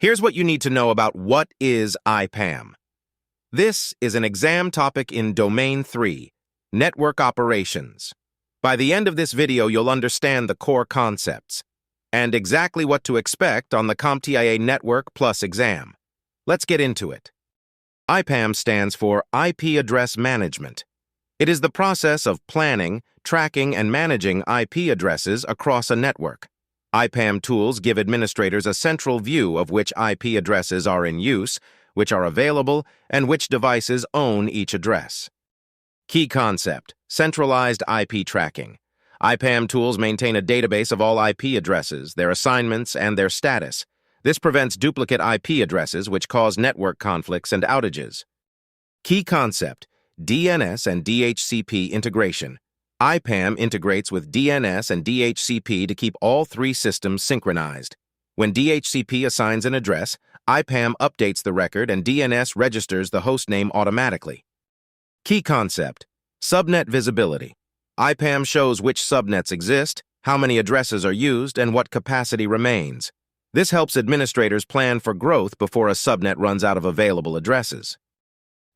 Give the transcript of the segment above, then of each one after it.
Here's what you need to know about what is Ipam. This is an exam topic in Domain 3, Network Operations. By the end of this video, you'll understand the core concepts and exactly what to expect on the CompTIA Network Plus exam. Let's get into it. Ipam stands for IP Address Management. It is the process of planning, tracking, and managing IP addresses across a network. Ipam tools give administrators a central view of which IP addresses are in use, which are available, and which devices own each address. Key concept: Centralized IP Tracking. Ipam tools maintain a database of all IP addresses, their assignments, and their status. This prevents duplicate IP addresses which cause network conflicts and outages. Key concept: DNS and DHCP Integration. Ipam integrates with DNS and DHCP to keep all three systems synchronized. When DHCP assigns an address, Ipam updates the record and DNS registers the hostname automatically. Key concept: Subnet Visibility. Ipam shows which subnets exist, how many addresses are used, and what capacity remains. This helps administrators plan for growth before a subnet runs out of available addresses.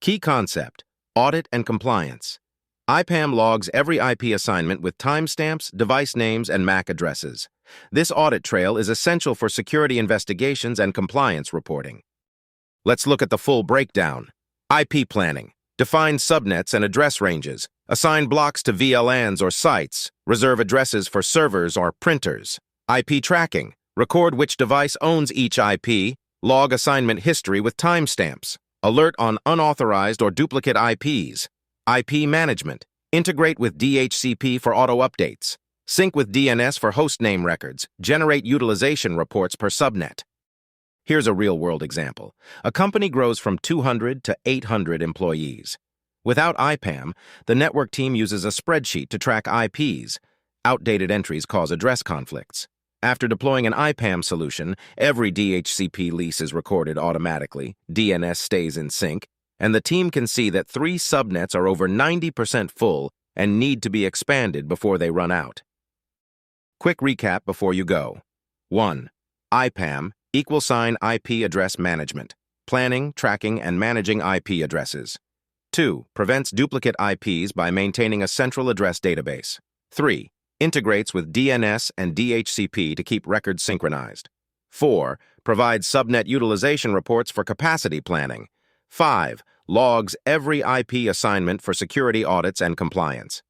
Key concept: Audit and Compliance. Ipam logs every IP assignment with timestamps, device names, and MAC addresses. This audit trail is essential for security investigations and compliance reporting. Let's look at the full breakdown. IP planning. Define subnets and address ranges. Assign blocks to VLANs or sites. Reserve addresses for servers or printers. IP tracking. Record which device owns each IP. Log assignment history with timestamps. Alert on unauthorized or duplicate IPs. IP management. Integrate with DHCP for auto updates. Sync with DNS for hostname records. Generate utilization reports per subnet. Here's a real-world example. A company grows from 200 to 800 employees. Without Ipam, the network team uses a spreadsheet to track IPs. Outdated entries cause address conflicts. After deploying an Ipam solution, every DHCP lease is recorded automatically, DNS stays in sync, and the team can see that 3 subnets are over 90% full and need to be expanded before they run out. Quick recap before you go. 1. Ipam =, IP Address Management. Planning, tracking, and managing IP addresses. 2. Prevents duplicate IPs by maintaining a central address database. 3. Integrates with DNS and DHCP to keep records synchronized. 4. Provides subnet utilization reports for capacity planning. 5. Logs every IP assignment for security audits and compliance.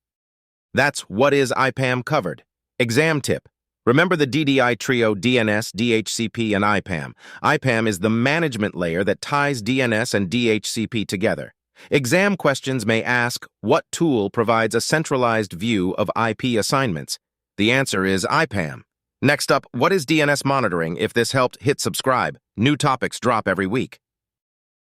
That's what is Ipam covered. Exam tip: remember the DDI trio DNS, DHCP, and Ipam. Ipam is the management layer that ties DNS and DHCP together. Exam questions may ask, what tool provides a centralized view of IP assignments? The answer is Ipam. Next up, what is DNS monitoring? If this helped, hit subscribe. New topics drop every week.